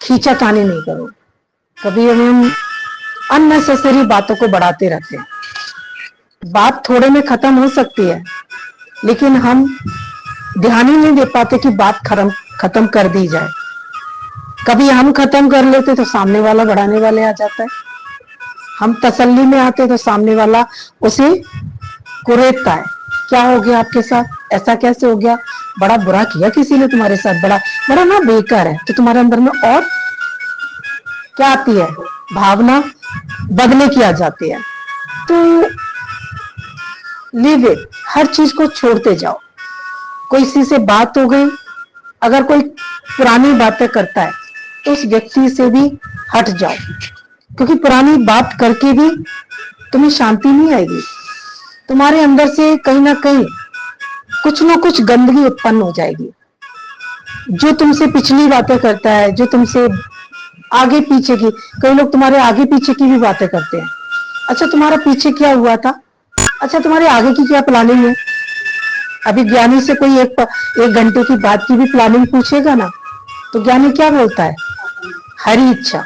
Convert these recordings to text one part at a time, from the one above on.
खींचातानी नहीं करो। कभी हम अननेसेसरी बातों को बढ़ाते रहते हैं। बात थोड़े में खत्म हो सकती है, लेकिन हम ध्यान ही नहीं दे पाते कि बात खत्म कर दी जाए। कभी हम खत्म कर लेते तो सामने वाला बढ़ाने वाले आ जाता है। हम तसल्ली में आते तो सामने वाला उसे कुरेदता है, क्या हो गया आपके साथ, ऐसा कैसे हो गया, बड़ा बुरा किया किसी ने तुम्हारे साथ, बड़ा बड़ा ना बेकार है। तो तुम्हारे अंदर में और क्या आती है, भावना बदले की आ जाती है। तो लीव इट, हर चीज को छोड़ते जाओ। कोई किसी से बात हो गई, अगर कोई पुरानी बातें करता है तो उस व्यक्ति से भी हट जाओ, क्योंकि पुरानी बात करके भी तुम्हें शांति नहीं आएगी। तुम्हारे अंदर से कहीं ना कहीं कुछ ना कुछ गंदगी उत्पन्न हो जाएगी। जो तुमसे पिछली बातें करता है, जो तुमसे आगे पीछे की, कई लोग तुम्हारे आगे पीछे की भी बातें करते हैं। अच्छा तुम्हारा पीछे क्या हुआ था, अच्छा तुम्हारे आगे की क्या प्लानिंग है। अभी ज्ञानी से कोई एक घंटे की बात की भी प्लानिंग पूछेगा ना, तो ज्ञानी क्या बोलता है, हरी इच्छा,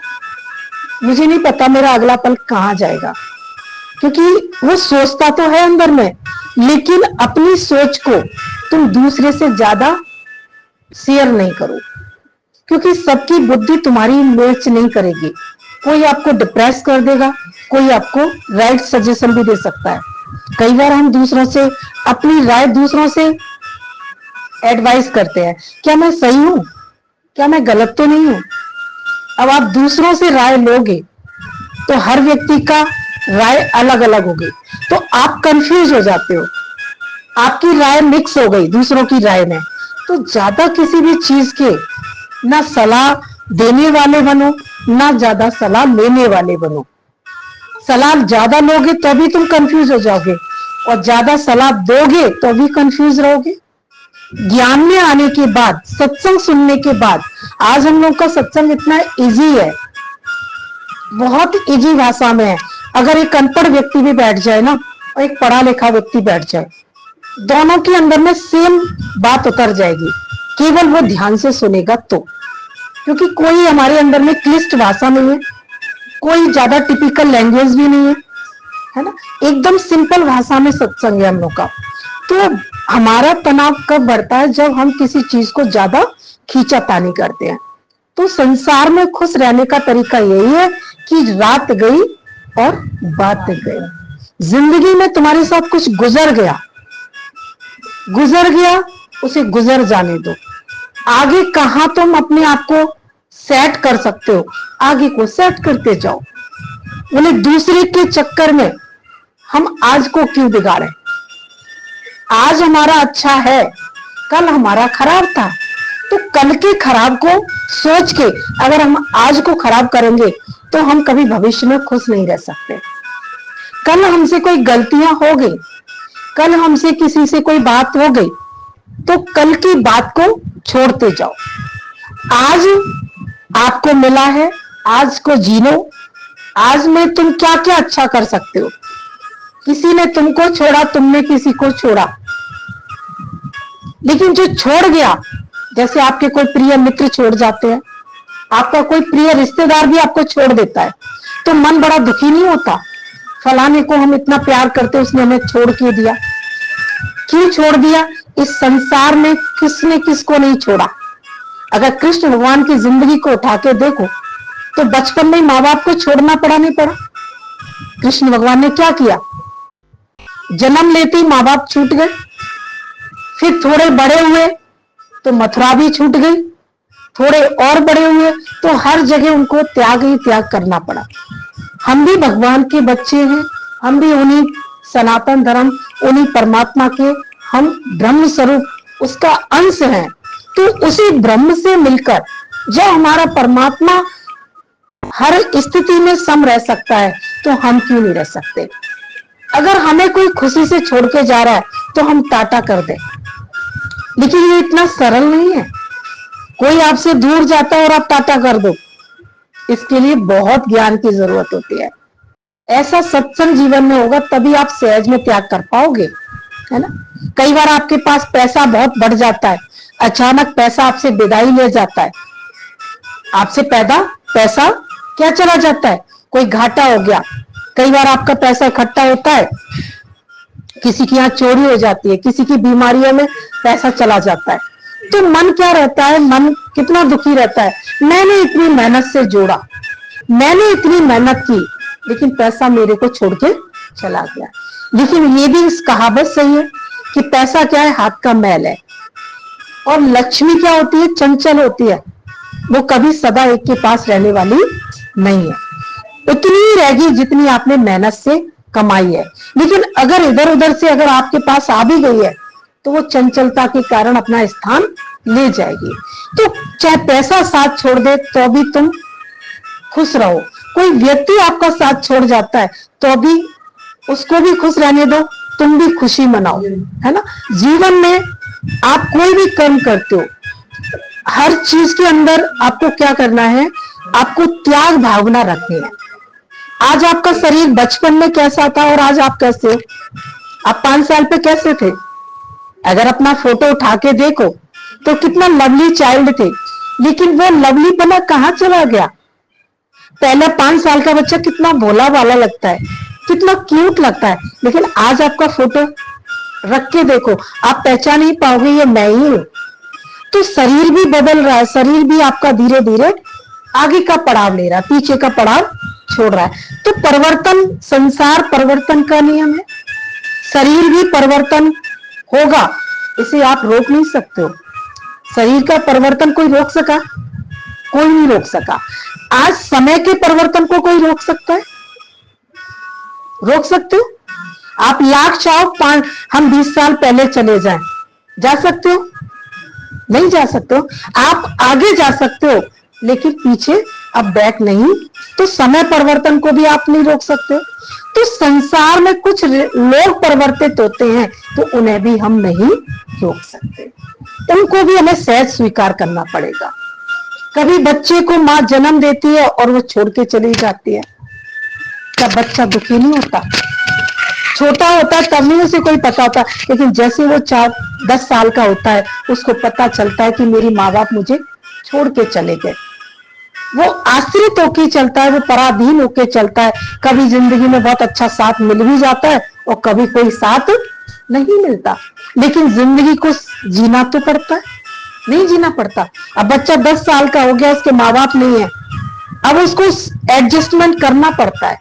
मुझे नहीं पता मेरा अगला पल कहां जाएगा। क्योंकि वो सोचता तो है अंदर में, लेकिन अपनी सोच को तुम दूसरे से ज्यादा शेयर नहीं करो, क्योंकि सबकी बुद्धि तुम्हारी मैच नहीं करेगी। कोई आपको डिप्रेस कर देगा, कोई आपको राइट सजेशन भी दे सकता है। कई बार हम दूसरों से अपनी राय, दूसरों से एडवाइस करते हैं, क्या मैं सही हूं, क्या मैं गलत तो नहीं हूं। अब आप दूसरों से राय लोगे तो हर व्यक्ति का राय अलग अलग होगी, तो आप कंफ्यूज हो जाते हो, आपकी राय मिक्स हो गई दूसरों की राय में। तो ज्यादा किसी भी चीज के ना सलाह देने वाले बनो, ना ज्यादा सलाह लेने वाले बनो। सलाह ज्यादा लोगे तो भी तुम कंफ्यूज हो जाओगे, और ज्यादा सलाह दोगे तो भी कंफ्यूज रहोगे। ज्ञान में आने के बाद, सत्संग सुनने के बाद, आज हम लोग का सत्संग इतना इजी है, बहुत इजी भाषा में है। अगर एक अनपढ़ व्यक्ति भी बैठ जाए ना और एक पढ़ा लिखा व्यक्ति बैठ जाए, दोनों के अंदर में सेम बात उतर जाएगी, केवल वो ध्यान से सुनेगा तो। क्योंकि कोई हमारे अंदर में क्लिष्ट भाषा नहीं है, कोई ज्यादा टिपिकल लैंग्वेज भी नहीं है ना, एकदम सिंपल भाषा में सत्संग है हम लोग का। तो हमारा तनाव कब बढ़ता है, जब हम किसी चीज को ज्यादा खींचातानी करते हैं। तो संसार में खुश रहने का तरीका यही है कि रात गई और बात गई। जिंदगी में तुम्हारे साथ कुछ गुजर गया, उसे गुजर जाने दो। आगे कहां तुम अपने आप को सेट कर सकते हो, आगे को सेट करते जाओ। उन्हें दूसरे के चक्कर में हम आज को क्यों बिगाड़े। आज हमारा अच्छा है, कल हमारा खराब था, तो कल के खराब को सोच के अगर हम आज को खराब करेंगे तो हम कभी भविष्य में खुश नहीं रह सकते। कल हमसे कोई गलतियां हो गई, कल हमसे किसी से कोई बात हो गई, तो कल की बात को छोड़ते जाओ। आज आपको मिला है, आज को जीनो। आज में तुम क्या क्या अच्छा कर सकते हो। किसी ने तुमको छोड़ा, तुमने किसी को छोड़ा, लेकिन जो छोड़ गया, जैसे आपके कोई प्रिय मित्र छोड़ जाते हैं, आपका कोई प्रिय रिश्तेदार भी आपको छोड़ देता है, तो मन बड़ा दुखी नहीं होता, फलाने को हम इतना प्यार करते, उसने हमें छोड़ के दिया। क्यों छोड़ दिया। इस संसार में किसने किसको नहीं छोड़ा। अगर कृष्ण भगवान की जिंदगी को उठा के देखो तो बचपन में माँ बाप को छोड़ना पड़ा नहीं पड़ा। कृष्ण भगवान ने क्या किया, जन्म लेते ही माँ बाप छूट गए, फिर थोड़े बड़े हुए तो मथुरा भी छूट गई, थोड़े और बड़े हुए तो हर जगह उनको त्याग ही त्याग करना पड़ा। हम भी भगवान के बच्चे हैं, हम भी उन्हीं सनातन धर्म, उन्हीं परमात्मा के हम ब्रह्म स्वरूप, उसका अंश हैं। तो उसी ब्रह्म से मिलकर जब हमारा परमात्मा हर स्थिति में सम रह सकता है, तो हम क्यों नहीं रह सकते। अगर हमें कोई खुशी से छोड़ के जा रहा है तो हम टाटा कर दें, लेकिन ये इतना सरल नहीं है। कोई आपसे दूर जाता है और आप टाटा कर दो, इसके लिए बहुत ज्ञान की जरूरत होती है। ऐसा सत्संग जीवन में होगा तभी आप सहज में त्याग कर पाओगे, है ना। कई बार आपके पास पैसा बहुत बढ़ जाता है, अचानक पैसा आपसे विदाई ले जाता है, आपसे पैसा क्या चला जाता है, कोई घाटा हो गया, कई बार आपका पैसा इकट्ठा होता है, किसी की यहाँ चोरी हो जाती है, किसी की बीमारियों में पैसा चला जाता है, तो मन क्या रहता है, मन कितना दुखी रहता है, मैंने इतनी मेहनत से जोड़ा, मैंने इतनी मेहनत की, लेकिन पैसा मेरे को छोड़ के चला गया। लेकिन ये भी इस कहावत सही है कि पैसा क्या है, हाथ का मैल है, और लक्ष्मी क्या होती है, चंचल होती है, वो कभी सदा एक के पास रहने वाली नहीं है, उतनी ही रहेगी जितनी आपने मेहनत से कमाई है। लेकिन अगर इधर उधर से अगर आपके पास आ भी गई है तो वो चंचलता के कारण अपना स्थान ले जाएगी। तो चाहे पैसा साथ छोड़ दे तो भी तुम खुश रहो, कोई व्यक्ति आपका साथ छोड़ जाता है तो भी उसको भी खुश रहने दो, तुम भी खुशी मनाओ, है ना। जीवन में आप कोई भी कर्म करते हो, हर चीज के अंदर आपको क्या करना है, आपको त्याग भावना रखनी है। आज आपका शरीर बचपन में कैसा था और आज आप कैसे हो, आप 5 साल पे कैसे थे, अगर अपना फोटो उठा के देखो तो कितना लवली चाइल्ड थे, लेकिन वो लवली पना कहाँ चला गया। पहले 5 साल का बच्चा कितना भोला भाला लगता है, कितना क्यूट लगता है, लेकिन आज आपका फोटो रख के देखो, आप पहचान ही पाओगे ये मैं ही हूं। तो शरीर भी बदल रहा है, शरीर भी आपका धीरे धीरे आगे का पड़ाव ले रहा है, पीछे का पड़ाव छोड़ रहा है। तो परिवर्तन, संसार परिवर्तन का नियम है, शरीर भी परिवर्तन होगा, इसे आप रोक नहीं सकते हो। शरीर का परिवर्तन कोई रोक सका, कोई नहीं रोक सका। आज समय के परिवर्तन को कोई रोक सकता है, रोक सकते हो आप, लाख चाहो हम 20 साल पहले चले जाएं, जा सकते हो, नहीं जा सकते हो। आप आगे जा सकते हो लेकिन पीछे अब बैक नहीं। तो समय परिवर्तन को भी आप नहीं रोक सकते। तो संसार में कुछ लोग परिवर्तित होते हैं तो उन्हें भी हम नहीं रोक सकते, उनको भी हमें सहज स्वीकार करना पड़ेगा। कभी बच्चे को मां जन्म देती है और वो छोड़ के चली जाती है, क्या बच्चा दुखी नहीं होता? छोटा होता है तब नहीं उसे कोई पता होता, लेकिन जैसे वो 4-10 साल का होता है उसको पता चलता है कि मेरी माँ बाप मुझे छोड़ के चले गए, वो आश्रित होके चलता है, वो पराधीन होके चलता है। कभी जिंदगी में बहुत अच्छा साथ मिल भी जाता है और कभी कोई साथ नहीं मिलता, लेकिन जिंदगी को जीना तो पड़ता है, नहीं जीना पड़ता। अब बच्चा 10 साल का हो गया, उसके माँ बाप नहीं है, अब उसको एडजस्टमेंट करना पड़ता है,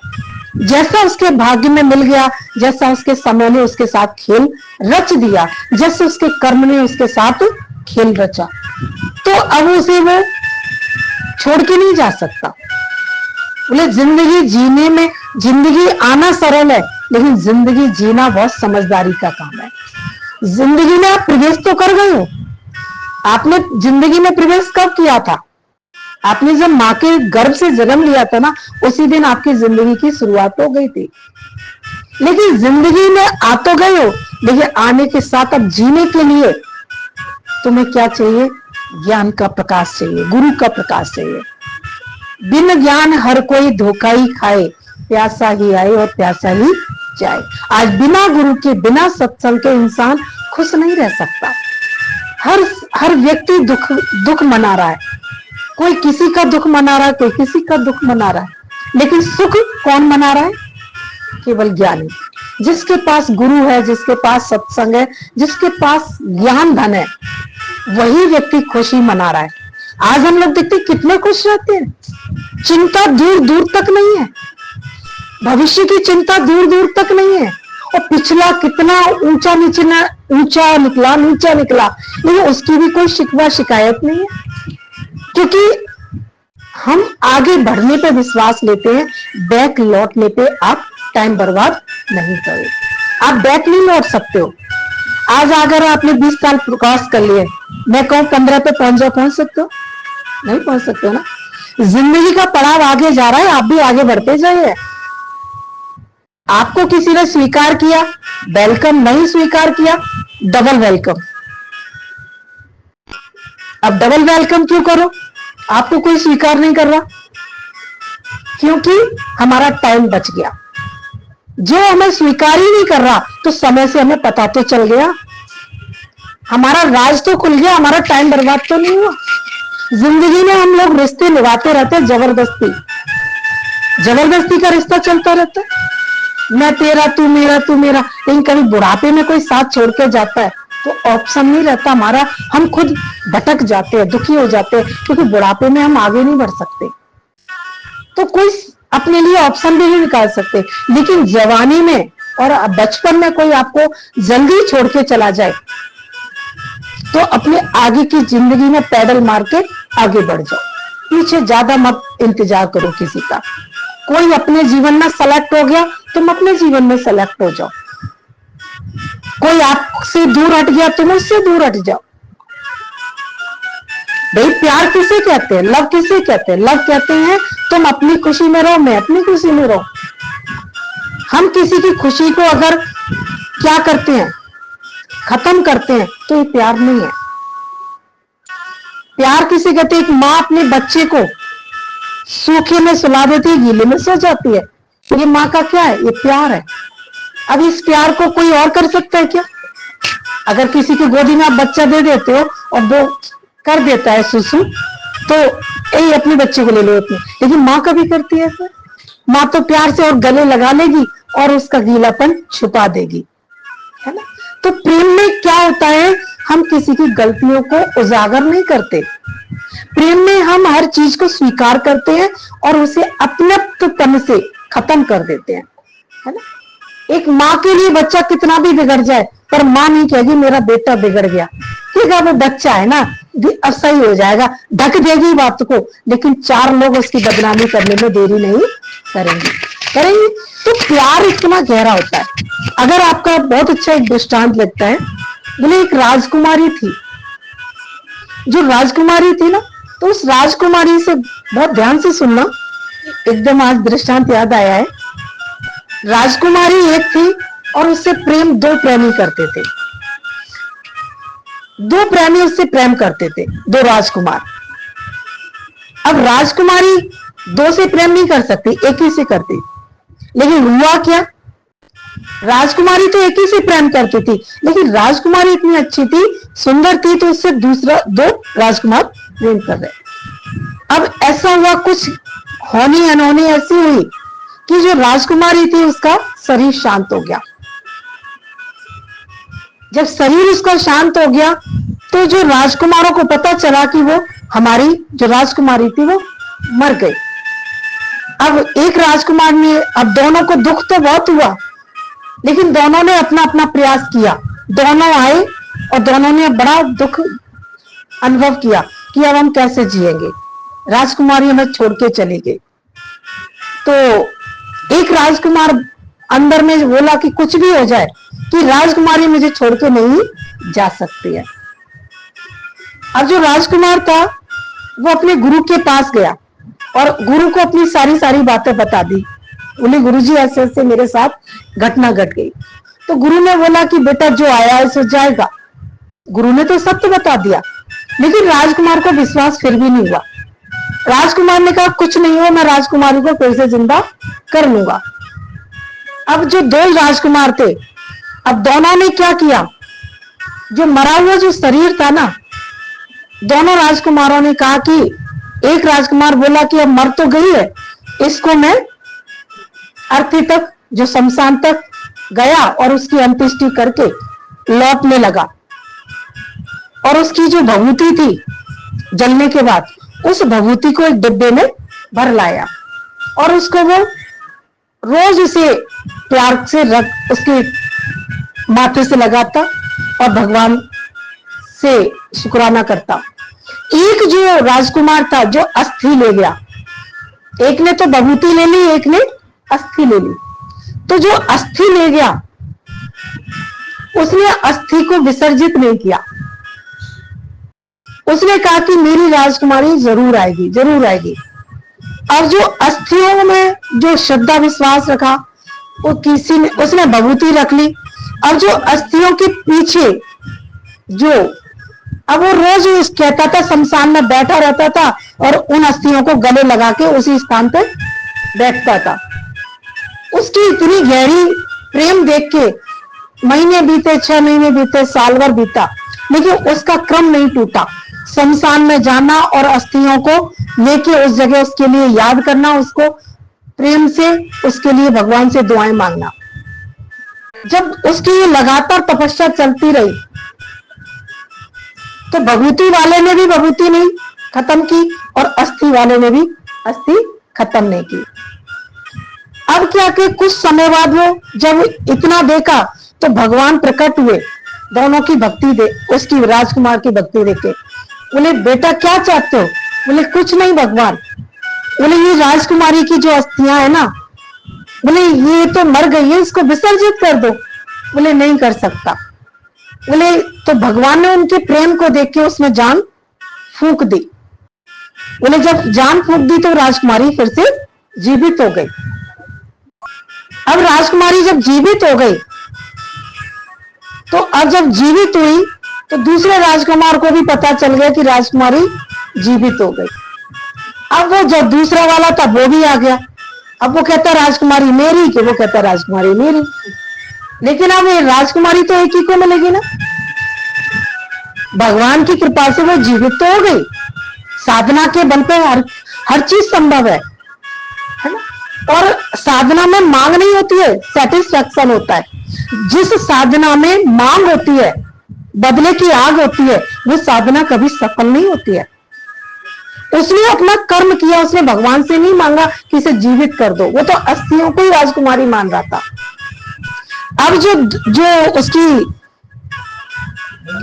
जैसा उसके भाग्य में मिल गया, जैसा उसके समय ने उसके साथ खेल रच दिया, जैसे उसके कर्म ने उसके साथ खेल रचा, तो अब उसे वो छोड़ के नहीं जा सकता। बोले जिंदगी जीने में, जिंदगी आना सरल है लेकिन जिंदगी जीना बहुत समझदारी का काम है। जिंदगी में आप प्रवेश तो कर गए हो, आपने जिंदगी में प्रवेश कब किया था? आपने जब माँ के गर्भ से जन्म लिया था ना, उसी दिन आपकी जिंदगी की शुरुआत हो गई थी। लेकिन जिंदगी में आ तो गए हो, लेकिन आने के साथ अब जीने के लिए तुम्हें क्या चाहिए? ज्ञान का प्रकाश चाहिए, गुरु का प्रकाश चाहिए। बिन ज्ञान हर कोई धोखा ही खाए, प्यासा ही आए और प्यासा ही जाए। आज बिना गुरु के, बिना सत्संग के इंसान खुश नहीं रह सकता। हर व्यक्ति दुख मना रहा है, कोई किसी का दुख मना रहा है, कोई किसी का दुख मना रहा है, लेकिन सुख कौन मना रहा है? केवल ज्ञानी, जिसके पास गुरु है, जिसके पास सत्संग है, जिसके पास ज्ञान धन है, वही व्यक्ति खुशी मना रहा है। आज हम लोग देखते कितने खुश रहते हैं, चिंता दूर दूर तक नहीं है, भविष्य की चिंता दूर दूर तक नहीं है, और पिछला कितना ऊंचा निकला, लेकिन उसकी भी कोई शिकवा शिकायत नहीं है, क्योंकि हम आगे बढ़ने पे विश्वास लेते हैं, बैक लौटने पे आप टाइम बर्बाद नहीं करो। आप बैक नहीं लौट सकते हो। आज अगर आपने 20 साल क्रॉस कर लिए, मैं कहूं 15 पे पहुंच सकते हो? नहीं पहुंच सकते हो ना। जिंदगी का पड़ाव आगे जा रहा है, आप भी आगे बढ़ते जाइए। आपको किसी ने स्वीकार किया, वेलकम, नहीं स्वीकार किया, डबल वेलकम। अब डबल वेलकम क्यों करो? आपको कोई स्वीकार नहीं कर रहा, क्योंकि हमारा टाइम बच गया। जो हमें स्वीकार ही नहीं कर रहा तो समय से हमें पता तो चल गया, हमारा राज तो खुल गया, हमारा टाइम बर्बाद तो नहीं हुआ। जिंदगी में हम लोग रिश्ते निभाते रहते हैं, जबरदस्ती जबरदस्ती का रिश्ता चलता रहता है, मैं तेरा तू मेरा तू मेरा। लेकिन कभी बुढ़ापे में कोई साथ छोड़ के जाता है तो ऑप्शन नहीं रहता हमारा, हम खुद भटक जाते हैं, दुखी हो जाते हैं, क्योंकि बुढ़ापे में हम आगे नहीं बढ़ सकते, तो कोई अपने लिए ऑप्शन भी नहीं निकाल सकते। लेकिन जवानी में और बचपन में कोई आपको जल्दी छोड़ के चला जाए तो अपने आगे की जिंदगी में पैडल मार के आगे बढ़ जाओ, पीछे ज्यादा मत इंतजार करो किसी का। कोई अपने जीवन में सेलेक्ट हो गया, तुम अपने जीवन में सेलेक्ट हो जाओ। कोई आपसे दूर हट गया, तुम उससे दूर हट जाओ। भाई प्यार किसे कहते हैं, लव किसे कहते हैं? लव कहते हैं तुम अपनी खुशी में रहो, मैं अपनी खुशी में रहो। हम किसी की खुशी को अगर क्या करते हैं, खत्म करते हैं, तो ये प्यार नहीं है। प्यार किसे कहते हैं? एक माँ अपने बच्चे को सूखे में सुला देती है, गीले में सो जाती है, तो ये माँ का क्या है? ये प्यार है। अब इस प्यार को कोई और कर सकता है क्या? अगर किसी की गोदी में आप बच्चा दे देते हो और वो कर देता है सुसु, तो यही अपने बच्चे को ले लो अपने। लेकिन माँ कभी करती है ऐसा? माँ तो प्यार से और गले लगा लेगी और उसका गीलापन छुपा देगी, है ना? तो प्रेम में क्या होता है, हम किसी की गलतियों को उजागर नहीं करते। प्रेम में हम हर चीज को स्वीकार करते हैं और उसे अपनत्वपन से खत्म कर देते हैं, है ना? एक माँ के लिए बच्चा कितना भी बिगड़ जाए, पर माँ नहीं कहेगी मेरा बेटा बिगड़ गया, ठीक है वो बच्चा है ना, अब सही हो जाएगा, ढक देगी बात को, लेकिन चार लोग उसकी बदनामी करने में देरी नहीं करेंगे। तो प्यार इतना गहरा होता है। अगर आपका बहुत अच्छा एक दृष्टांत लगता है, बोले एक राजकुमारी थी, जो राजकुमारी थी ना, तो उस राजकुमारी से बहुत ध्यान से सुनना, एकदम आज दृष्टांत याद आया है। राजकुमारी एक थी और उससे प्रेम दो प्रेमी करते थे, दो प्रेमी उससे प्रेम करते थे, दो राजकुमार। अब राजकुमारी दो से प्रेम नहीं कर सकती, एक ही से करती। लेकिन हुआ क्या, राजकुमारी तो एक ही से प्रेम करती थी, लेकिन राजकुमारी इतनी अच्छी थी, सुंदर थी, तो उससे दूसरा दो राजकुमार प्रेम कर रहे। अब ऐसा हुआ, कुछ होनी अनहोनी ऐसी हुई कि जो राजकुमारी थी उसका शरीर शांत हो गया। जब शरीर उसका शांत हो गया तो जो राजकुमारों को पता चला कि वो हमारी जो राजकुमारी थी वो मर गई। अब एक राजकुमार ने, अब दोनों को दुख तो बहुत हुआ, लेकिन दोनों ने अपना अपना प्रयास किया। दोनों आए और दोनों ने बड़ा दुख अनुभव किया कि अब हम कैसे जिएंगे, राजकुमारी हमें छोड़ के चली गई। तो एक राजकुमार अंदर में बोला कि कुछ भी हो जाए कि राजकुमारी मुझे छोड़ के नहीं जा सकती है। अब जो राजकुमार था वो अपने गुरु के पास गया और गुरु को अपनी सारी सारी बातें बता दी। बोले गुरुजी ऐसे ऐसे मेरे साथ घटना घट गई। तो गुरु ने बोला कि बेटा जो आया है सो जाएगा। गुरु ने तो सत्य बता दिया, लेकिन राजकुमार को विश्वास फिर भी नहीं हुआ। राजकुमार ने कहा कुछ नहीं हो, मैं राजकुमारी को फिर से जिंदा कर लूंगा। अब जो दो राजकुमार थे, अब दोनों ने क्या किया, जो मरा हुआ जो शरीर था ना, दोनों राजकुमारों ने कहा कि एक राजकुमार बोला कि अब मर तो गई है, इसको मैं अर्थी तक जो शमशान तक गया और उसकी अंत्येष्टि करके लौटने लगा और उसकी जो भभूति थी जलने के बाद, उस भभूति को एक डिब्बे में भर लाया और उसको वो रोज उसे प्यार से रख उसके माथे से लगाता और भगवान से शुक्राना करता। एक जो राजकुमार था जो अस्थि ले गया, एक ने तो भभूति ले ली, एक ने अस्थि ले ली। तो जो अस्थि ले गया उसने अस्थि को विसर्जित नहीं किया, उसने कहा कि मेरी राजकुमारी जरूर आएगी, जरूर आएगी। और जो अस्थियों में जो श्रद्धा विश्वास रखा, वो किसी ने, उसने भभूति रख ली। और जो अस्थियों के पीछे जो, अब वो रोज कहता था, शमशान में बैठा रहता था और उन अस्थियों को गले लगा के उसी स्थान पर बैठता था। उसकी इतनी गहरी प्रेम देख के महीने बीते, 6 महीने बीते, साल भर बीता, लेकिन उसका क्रम नहीं टूटा। शमशान में जाना और अस्थियों को लेके उस जगह उसके लिए याद करना, उसको प्रेम से उसके लिए भगवान से दुआएं मांगना। जब उसकी लगातार तपस्या चलती रही तो भभूति वाले ने भी भभूति नहीं खत्म की और अस्थि वाले ने भी अस्थि खत्म नहीं की। अब क्या कि कुछ समय बाद वो जब इतना देखा तो भगवान प्रकट हुए, दोनों की भक्ति दे, उसकी राजकुमार की भक्ति देखे। बोले बेटा क्या चाहते हो? बोले कुछ नहीं भगवान। बोले ये राजकुमारी की जो अस्थियां है ना, बोले ये तो मर गई है, इसको विसर्जित कर दो। बोले नहीं कर सकता। बोले तो भगवान ने उनके प्रेम को देख के उसमें जान फूंक दी। बोले जब जान फूंक दी तो राजकुमारी फिर से जीवित हो गई। अब राजकुमारी जब जीवित हो गई तो अब जब जीवित हुई तो दूसरे राजकुमार को भी पता चल गया कि राजकुमारी जीवित हो गई। अब वो जब दूसरा वाला था वो भी आ गया। अब वो कहता राजकुमारी मेरी, कि वो कहता राजकुमारी मेरी। लेकिन अब ये राजकुमारी तो एक ही को मिलेगी ना। भगवान की कृपा से वो जीवित तो हो गई। साधना के बल पे हर चीज संभव है ना। और साधना में मांग नहीं होती है, सेटिस्फैक्शन होता है। जिस साधना में मांग होती है, बदले की आग होती है, वो साधना कभी सफल नहीं होती है। उसने अपना कर्म किया, उसने भगवान से नहीं मांगा कि इसे जीवित कर दो। वो तो अस्थियों को ही राजकुमारी मान रहा था। अब जो उसकी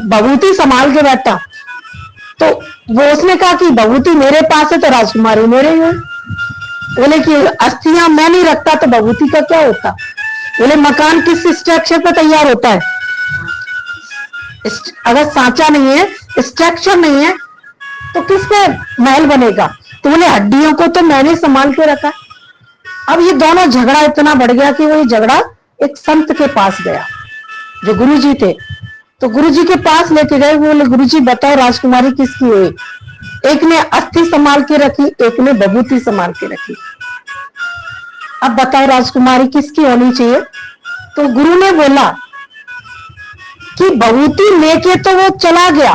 भभूति संभाल के बैठा तो वो उसने कहा कि भभूति मेरे पास है तो राजकुमारी मेरे ही है। बोले कि अस्थियां मैं नहीं रखता तो भभूति का क्या होता? बोले मकान किस स्ट्रक्चर पर तैयार होता है? अगर सांचा नहीं है, स्ट्रक्चर नहीं है, तो किस पे महल बनेगा? तो बोले हड्डियों को तो मैंने संभाल के रखा। अब ये दोनों झगड़ा इतना बढ़ गया कि वो ये झगड़ा एक संत के पास गया जो गुरुजी थे। तो गुरुजी के पास लेके गए। बोले गुरुजी बताओ राजकुमारी किसकी हुई? एक ने अस्थि संभाल के रखी, एक ने भभूति संभाल के रखी। अब बताओ राजकुमारी किसकी होनी चाहिए? तो गुरु ने बोला कि भभूति लेके तो वो चला गया,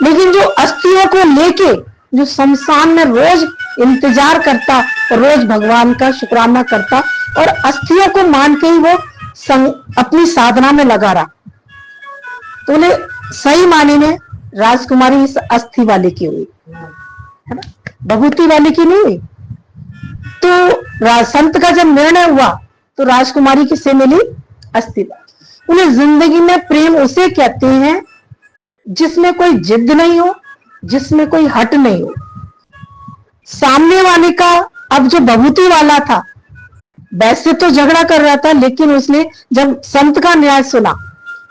लेकिन जो अस्थियों को लेके जो शमशान में रोज इंतजार करता, रोज भगवान का शुक्राना करता और अस्थियों को मान के ही वो अपनी साधना में लगा रहा। तो बोले सही माने में राजकुमारी इस अस्थि वाले की हुई है ना, भभूति वाले की नहीं हुई। तो संत का जब निर्णय हुआ तो राजकुमारी किससे मिली? अस्थि वाली। उन्हें जिंदगी में प्रेम उसे कहते हैं जिसमें कोई जिद नहीं हो, जिसमें कोई हट नहीं हो। सामने वाले का, अब जो भभूति वाला था वैसे तो झगड़ा कर रहा था, लेकिन उसने जब संत का न्याय सुना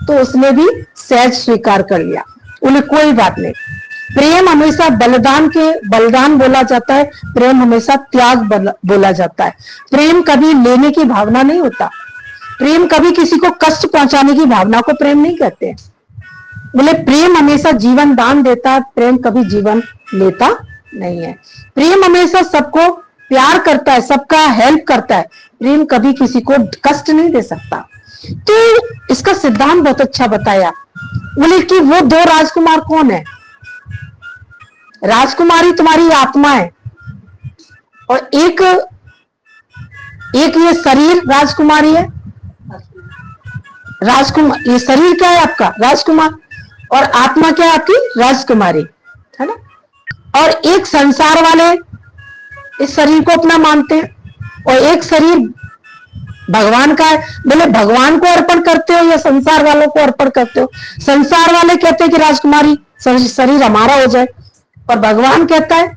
तो उसने भी सहज स्वीकार कर लिया। उन्हें कोई बात नहीं। प्रेम हमेशा बलिदान बोला जाता है, प्रेम हमेशा त्याग बोला जाता है। प्रेम कभी लेने की भावना नहीं होता। प्रेम कभी किसी को कष्ट पहुंचाने की भावना को प्रेम नहीं कहते। बोले प्रेम हमेशा जीवन दान देता है, प्रेम कभी जीवन लेता नहीं है। प्रेम हमेशा सबको प्यार करता है, सबका हेल्प करता है। प्रेम कभी किसी को कष्ट नहीं दे सकता। तो इसका सिद्धांत बहुत अच्छा बताया। बोले कि वो दो राजकुमार कौन है? राजकुमारी तुम्हारी आत्मा है और एक ये शरीर राजकुमारी है। राजकुमार, ये शरीर क्या है आपका? राजकुमार। और आत्मा क्या है आपकी? राजकुमारी, है ना। और एक संसार वाले इस शरीर को अपना मानते हैं और एक शरीर भगवान का है। बोले भगवान को अर्पण करते हो या संसार वालों को अर्पण करते हो? संसार वाले कहते हैं कि राजकुमारी शरीर हमारा हो जाए, और भगवान कहता है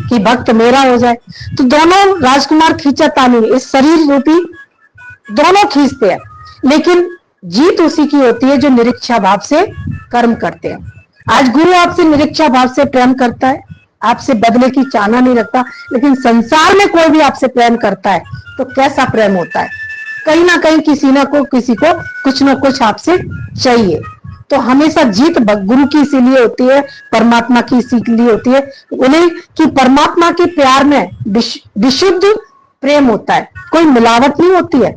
कि भक्त मेरा हो जाए। तो दोनों राजकुमार खींचातानी में इस शरीर रूपी दोनों खींचते हैं, लेकिन जीत उसी की होती है जो निरीक्षा भाव से कर्म करते हैं। आज गुरु आपसे निरीक्षा भाव से प्रेम करता है, आपसे बदले की चाहना नहीं रखता, लेकिन संसार में कोई भी आपसे प्रेम करता है तो कैसा प्रेम होता है? कहीं ना कहीं किसी को कुछ ना कुछ आपसे चाहिए। तो हमेशा जीत गुरु की इसीलिए होती है, परमात्मा की इसीलिए होती है। उन्हें कि परमात्मा के प्यार में विशुद्ध प्रेम होता है, कोई मिलावट नहीं होती है।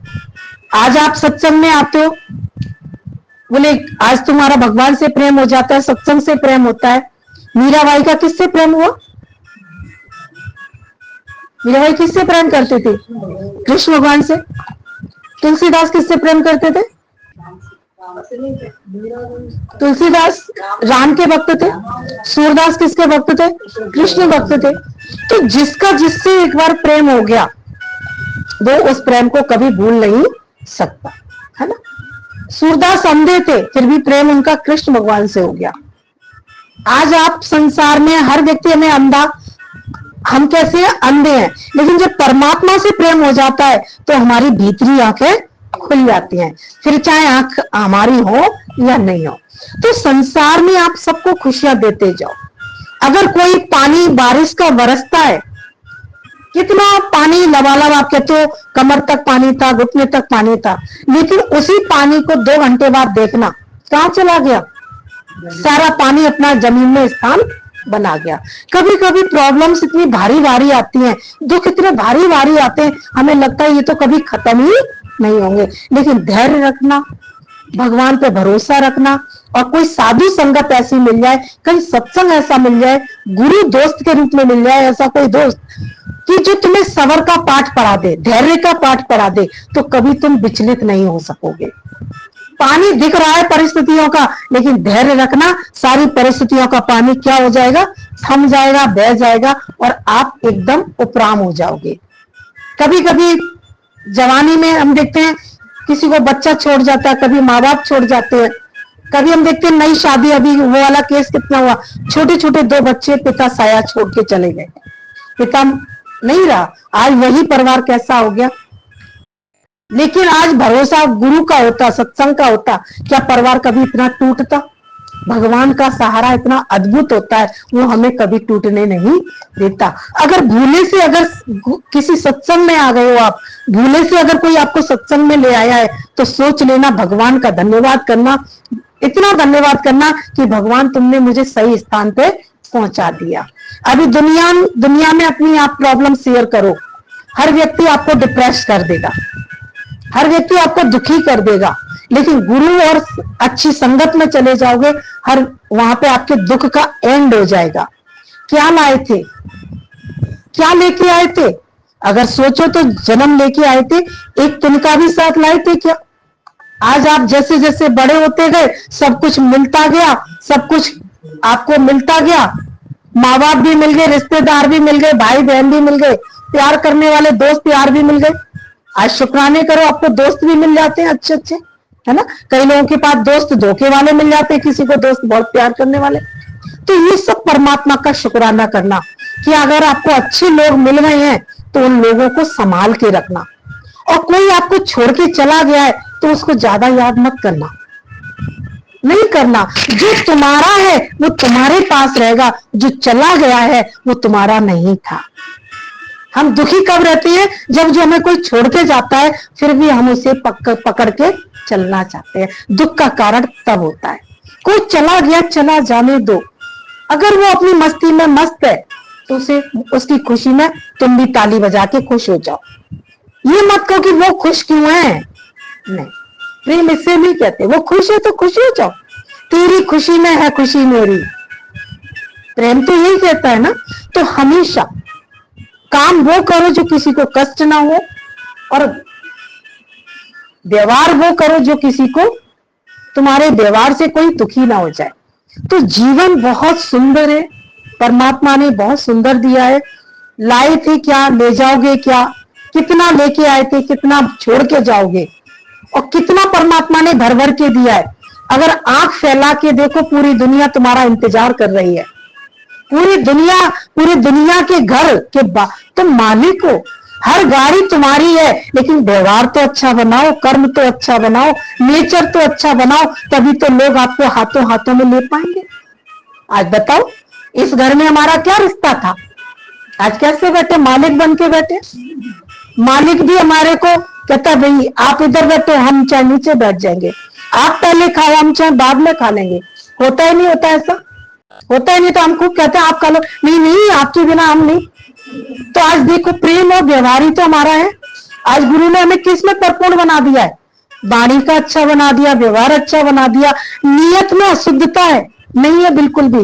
आज आप सत्संग में आते हो, बोले आज तुम्हारा भगवान से प्रेम हो जाता है, सत्संग से प्रेम होता है, मीराबाई का किससे प्रेम हुआ? मीराबाई किससे प्रेम करती थी? कृष्ण भगवान से। तुलसीदास किससे प्रेम करते थे? तुलसीदास राम के भक्त थे। सूरदास किसके भक्त थे? कृष्ण भक्त थे। तो जिसका जिससे एक बार प्रेम हो गया वो उस प्रेम को कभी भूल नहीं सकता, है ना। सूरदास अंधे थे फिर भी प्रेम उनका कृष्ण भगवान से हो गया। आज आप संसार में हर व्यक्ति हमें अंधा, हम कैसे अंधे हैं, लेकिन जब परमात्मा से प्रेम हो जाता है तो हमारी भीतरी आंखें खुल जाती हैं, फिर चाहे आंख हमारी हो या नहीं हो। तो संसार में आप सबको खुशियां देते जाओ। अगर कोई पानी बारिश का बरसता है, कितना पानी लबालब, आप कहते हो कमर तक पानी था, घुटने तक पानी था, लेकिन उसी पानी को 2 घंटे बाद देखना कहां चला गया? सारा पानी अपना जमीन में स्थान बना गया। कभी कभी प्रॉब्लम्स इतनी भारी भारी आती हैं, दुख इतने भारी भारी आते हैं, हमें लगता है ये तो कभी खत्म ही नहीं होंगे, लेकिन धैर्य रखना, भगवान पे भरोसा रखना, और कोई साधु संगत ऐसी मिल जाए, कहीं सत्संग ऐसा मिल जाए, गुरु दोस्त के रूप में मिल जाए, ऐसा कोई दोस्त कि जो तुम्हें सबर का पाठ पढ़ा दे, धैर्य का पाठ पढ़ा दे, तो कभी तुम विचलित नहीं हो सकोगे। पानी दिख रहा है परिस्थितियों का, लेकिन धैर्य रखना, सारी परिस्थितियों का पानी क्या हो जाएगा? थम जाएगा, बह जाएगा, और आप एकदम उपराम हो जाओगे। कभी कभी जवानी में हम देखते हैं किसी को बच्चा छोड़ जाता है, कभी माँ बाप छोड़ जाते हैं, कभी हम देखते हैं नई शादी, अभी वो वाला केस कितना हुआ, छोटे छोटे 2 बच्चे, पिता साया छोड़ के चले गए, पिता नहीं रहा, आज वही परिवार कैसा हो गया। लेकिन आज भरोसा गुरु का होता, सत्संग का होता, क्या परिवार कभी इतना टूटता? भगवान का सहारा इतना अद्भुत होता है, वो हमें कभी टूटने नहीं देता। अगर भूले से, अगर किसी सत्संग में आ गए हो आप, भूले से अगर कोई आपको सत्संग में ले आया है, तो सोच लेना, भगवान का धन्यवाद करना, इतना धन्यवाद करना कि भगवान तुमने मुझे सही स्थान पे पहुंचा दिया। अभी दुनिया में अपनी आप प्रॉब्लम शेयर करो, हर व्यक्ति आपको डिप्रेस कर देगा, हर व्यक्ति आपको दुखी कर देगा, लेकिन गुरु और अच्छी संगत में चले जाओगे, हर वहां पे आपके दुख का एंड हो जाएगा। क्या लाए थे, क्या लेके आए थे? अगर सोचो तो जन्म लेके आए थे, एक तिनका भी साथ लाए थे क्या? आज आप जैसे जैसे बड़े होते गए, सब कुछ मिलता गया, सब कुछ आपको मिलता गया, माँ बाप भी मिल गए, रिश्तेदार भी मिल गए, भाई बहन भी मिल गए, प्यार करने वाले दोस्त यार भी मिल गए। आज शुक्राने करो, आपको दोस्त भी मिल जाते हैं अच्छे अच्छे, है ना। कई लोगों के पास दोस्त धोखे वाले मिल जाते हैं, किसी को दोस्त बहुत प्यार करने वाले। तो ये सब परमात्मा का शुक्राना करना कि अगर आपको अच्छे लोग मिल गए हैं तो उन लोगों को संभाल के रखना, और कोई आपको छोड़ के चला गया है तो उसको ज्यादा याद मत करना, नहीं करना। जो तुम्हारा है वो तुम्हारे पास रहेगा, जो चला गया है वो तुम्हारा नहीं था। हम दुखी कब रहते हैं? जब जो हमें कोई छोड़ के जाता है, फिर भी हम उसे पकड़ के चलना चाहते हैं। दुख का कारण तब होता है। कोई चला गया, चला जाने दो। अगर वो अपनी मस्ती में मस्त है तो उसे, उसकी खुशी में तुम भी ताली बजा के खुश हो जाओ। ये मत कहो कि वो खुश क्यों है, नहीं, प्रेम इससे नहीं कहते। वो खुश है तो खुश हो जाओ, तेरी खुशी में है खुशी मेरी, प्रेम तो यही कहता है ना। तो हमेशा काम वो करो जो किसी को कष्ट ना हो, और व्यवहार वो करो जो किसी को, तुम्हारे व्यवहार से कोई दुखी ना हो जाए। तो जीवन बहुत सुंदर है, परमात्मा ने बहुत सुंदर दिया है। लाए थे क्या, ले जाओगे क्या? कितना लेके आए थे, कितना छोड़ के जाओगे, और कितना परमात्मा ने भर भर के दिया है। अगर आंख फैला के देखो, पूरी दुनिया तुम्हारा इंतजार कर रही है। पूरी दुनिया के घर के तुम मालिक हो, हर गाड़ी तुम्हारी है, लेकिन व्यवहार तो अच्छा बनाओ, कर्म तो अच्छा बनाओ, नेचर तो अच्छा बनाओ, तभी तो लोग आपको हाथों हाथों में ले पाएंगे। आज बताओ, इस घर में हमारा क्या रिश्ता था? आज कैसे बैठे? मालिक बन के बैठे। मालिक भी हमारे को कहता, भाई आप इधर बैठो, हम चाहे नीचे बैठ जाएंगे, आप पहले खाओ, हम चाहे बाद में खा लेंगे। होता ही नहीं होता ऐसा, होता ही नहीं। तो हम खूब कहते हैं आप खा लो, नहीं नहीं आपके बिना हम नहीं। तो आज देखो, प्रेम और व्यवहार ही तो हमारा है। आज गुरु ने हमें किस में परिपूर्ण बना दिया है? वाणी का अच्छा बना दिया, व्यवहार अच्छा बना दिया। नियत में अशुद्धता है नहीं है बिल्कुल भी,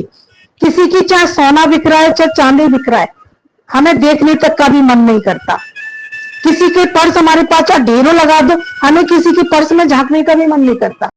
किसी की चाहे सोना बिक रहा है चाहे चांदी बिक रहा है, हमें देखने तक का भी मन नहीं करता। किसी के पर्स हमारे पास चाहे ढेरों लगा दो, हमें किसी की पर्स में झांकने का भी मन नहीं करता।